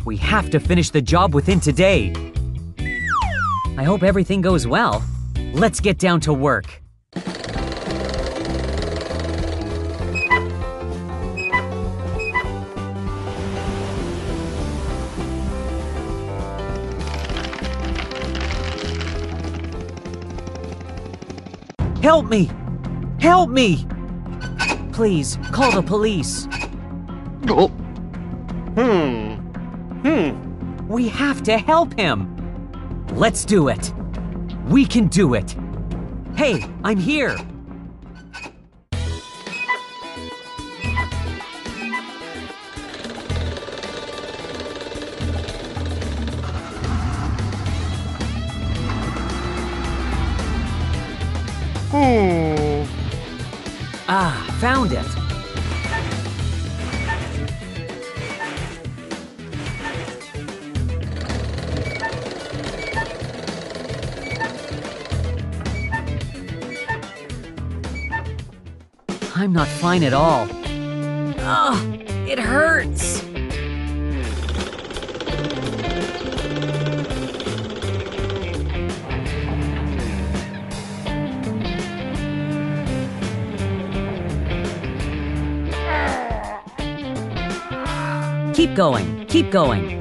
We have to finish the job within today. I hope everything goes well. Let's get down to work. Help me! Help me! Please, call the police. Oh. We have to help him. Let's do it. We can do it. Hey, I'm here. Ah, found it. I'm not fine at all. Ugh, it hurts. Keep going, keep going.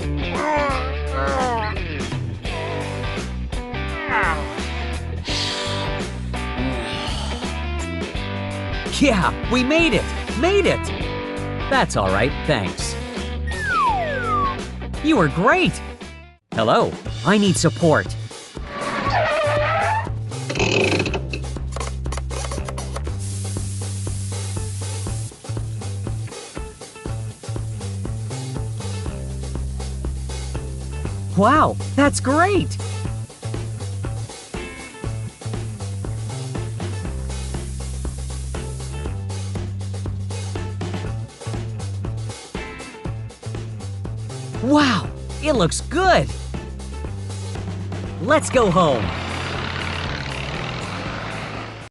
Yeah, we made it! Made it! That's all right, thanks. You were great! Hello, I need support. Wow, that's great! Wow, it looks good! Let's go home!